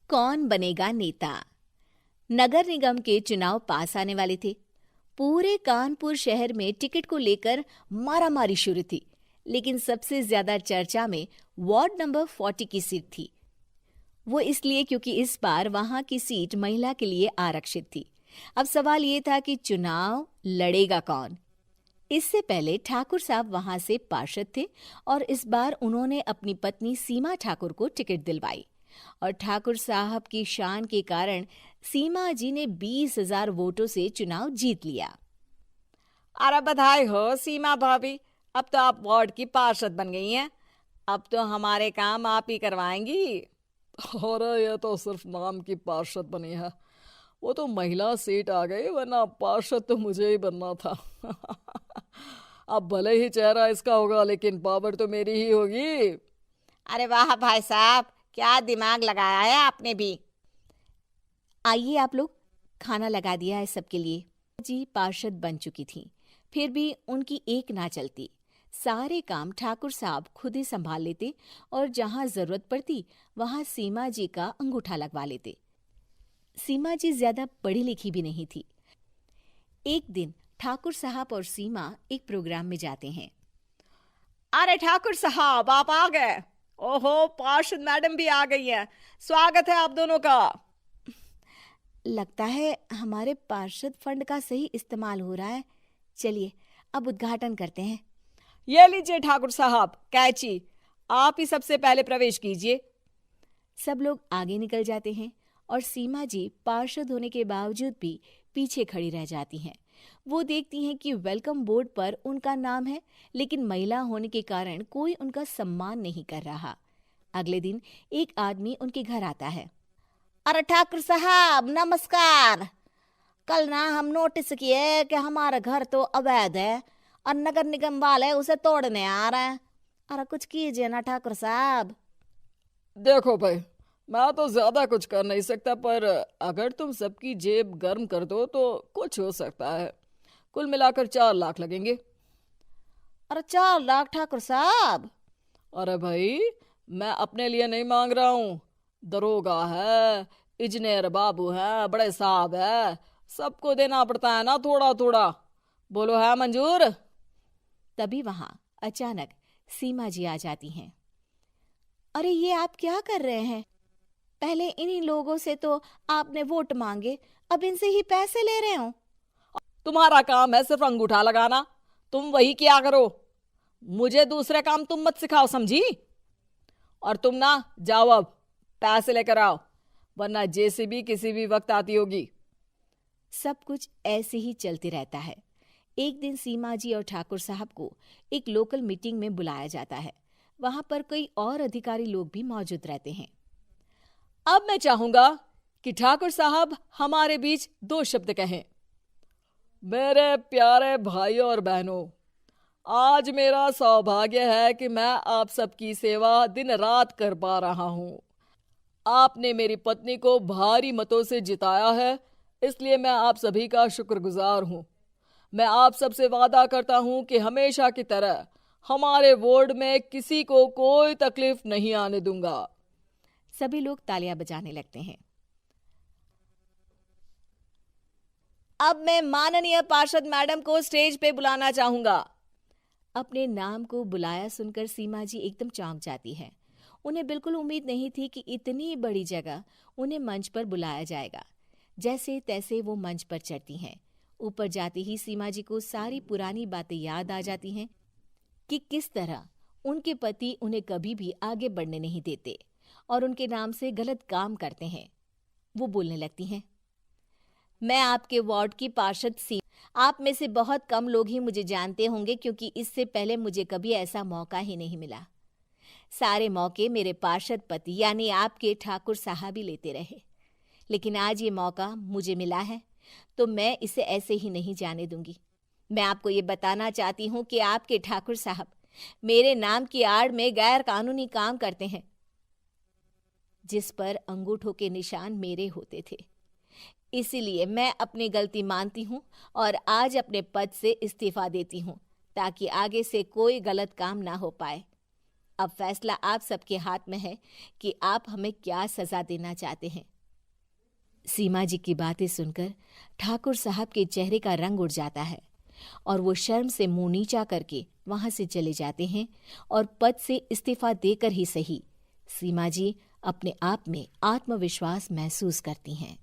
कौन बनेगा नेता। नगर निगम के चुनाव पास आने वाले थे। पूरे कानपुर शहर में टिकट को लेकर मारामारी शुरू थी, लेकिन सबसे ज्यादा चर्चा में वार्ड नंबर 40 की सीट थी। वो इसलिए क्योंकि इस बार वहां की सीट महिला के लिए आरक्षित थी। अब सवाल ये था कि चुनाव लड़ेगा कौन। इससे पहले ठाकुर साहब वहां से पार्षद थे और इस बार उन्होंने अपनी पत्नी सीमा ठाकुर को टिकट दिलवाई और ठाकुर साहब की शान के कारण सीमा जी ने 20,000 वोटों से चुनाव जीत लिया। अरे बधाई हो सीमा भाभी, अब तो आप वार्ड की पार्षद बन गई हैं। अब तो हमारे काम आप ही करवाएंगी। अरे ये तो सिर्फ नाम की पार्षद बनी है, वो तो महिला सीट आ गई, वरना पार्षद तो मुझे ही बनना था। अब भले ही चेहरा इसका होगा, लेकिन पावर तो मेरी ही होगी। अरे वाह भाई साहब, क्या दिमाग लगाया है आपने भी। आइए आप लोग, खाना लगा दिया है सबके लिए। जी पार्षद बन चुकी थी, फिर भी उनकी एक ना चलती। सारे काम ठाकुर साहब खुद ही संभाल लेते और जहां जरूरत पड़ती वहां सीमा जी का अंगूठा लगवा लेते। सीमा जी ज्यादा पढ़ी लिखी भी नहीं थी। एक दिन ठाकुर साहब और सीमा एक प्रोग्राम में जाते हैं। अरे ठाकुर साहब, आप आ गए। ओहो, पार्षद मैडम भी आ गई हैं। स्वागत है आप दोनों का। लगता है हमारे पार्षद फंड का सही इस्तेमाल हो रहा है। चलिए अब उद्घाटन करते हैं। ये लीजिए ठाकुर साहब कैची, आप ही सबसे पहले प्रवेश कीजिए। सब लोग आगे निकल जाते हैं और सीमा जी पार्षद होने के बावजूद भी पीछे खड़ी रह जाती हैं। वो देखती हैं कि वेलकम बोर्ड पर उनका नाम है, लेकिन महिला होने के कारण कोई उनका सम्मान नहीं कर रहा। अगले दिन एक आदमी उनके घर आता है। अरे ठाकुर साहब नमस्कार। कल ना हम नोटिस किए कि हमारा घर तो अवैध है और नगर निगम वाले उसे तोड़ने आ रहे हैं। अरे कुछ कीजिए ना ठाकुर साहब। देखो भाई, मैं तो ज्यादा कुछ कर नहीं सकता, पर अगर तुम सबकी जेब गर्म कर दो तो कुछ हो सकता है। कुल मिलाकर 4 लाख लगेंगे। अरे 4 लाख ठाकुर साहब? अरे भाई, मैं अपने लिए नहीं मांग रहा हूँ। दरोगा है, इंजीनियर बाबू है, बड़े साहब है, सबको देना पड़ता है ना थोड़ा थोड़ा। बोलो है मंजूर? तभी वहां अचानक सीमा जी आ जाती हैं। अरे ये आप क्या कर रहे हैं? पहले इन्हीं लोगों से तो आपने वोट मांगे, अब इनसे ही पैसे ले रहे हो। तुम्हारा काम है सिर्फ अंगूठा लगाना, तुम वही किया करो। मुझे दूसरे काम तुम मत सिखाओ, समझी? और तुम ना जाओ, अब पैसे लेकर आओ, वरना जेसीबी किसी भी वक्त आती होगी। सब कुछ ऐसे ही चलते रहता है। एक दिन सीमा जी और ठाकुर साहब को एक लोकल मीटिंग में बुलाया जाता है। वहां पर कई और अधिकारी लोग भी मौजूद रहते हैं। अब मैं चाहूंगा कि ठाकुर साहब हमारे बीच 2 शब्द कहें। मेरे प्यारे भाइयों और बहनों, आज मेरा सौभाग्य है कि मैं आप सबकी सेवा दिन रात कर पा रहा हूं। आपने मेरी पत्नी को भारी मतों से जिताया है, इसलिए मैं आप सभी का शुक्रगुजार हूं। मैं आप सबसे वादा करता हूं कि हमेशा की तरह हमारे वार्ड में किसी को कोई तकलीफ नहीं आने दूंगा। सभी लोग तालियां बजाने लगते हैं। अब मैं माननीय पार्षद मैडम को स्टेज पे बुलाना चाहूंगा। अपने नाम को बुलाया सुनकर सीमा जी एकदम चौंक जाती है। उन्हें बिल्कुल उम्मीद नहीं थी कि इतनी बड़ी जगह उन्हें मंच पर बुलाया जाएगा। जैसे तैसे वो मंच पर चढ़ती हैं। ऊपर जाते ही सीमा जी को सारी पुरानी बातें याद आ जाती हैं कि किस तरह उनके पति उन्हें कभी भी आगे बढ़ने नहीं देते और उनके नाम से गलत काम करते हैं। वो बोलने लगती हैं। मैं आपके वार्ड की पार्षद सी। आप में से बहुत कम लोग ही मुझे जानते होंगे, क्योंकि इससे पहले मुझे कभी ऐसा मौका ही नहीं मिला। सारे मौके मेरे पार्षद पति यानी आपके ठाकुर साहब ही लेते रहे, लेकिन आज ये मौका मुझे मिला है तो मैं इसे ऐसे ही नहीं जाने दूंगी। मैं आपको ये बताना चाहती हूँ कि आपके ठाकुर साहब मेरे नाम की आड़ में गैर कानूनी काम करते हैं, जिस पर अंगूठों के निशान मेरे होते थे। इसीलिए मैं अपनी गलती मानती हूँ और आज अपने पद से इस्तीफा देती हूँ, ताकि आगे से कोई गलत काम ना हो पाए। अब फैसला आप सबके हाथ में है कि आप हमें क्या सजा देना चाहते हैं। सीमा जी की बातें सुनकर ठाकुर साहब के चेहरे का रंग उड़ जाता है और वो शर्म से मुंह नीचा करके वहां से चले जाते हैं और पद से इस्तीफा देकर ही सही सीमा जी अपने आप में आत्मविश्वास महसूस करती हैं।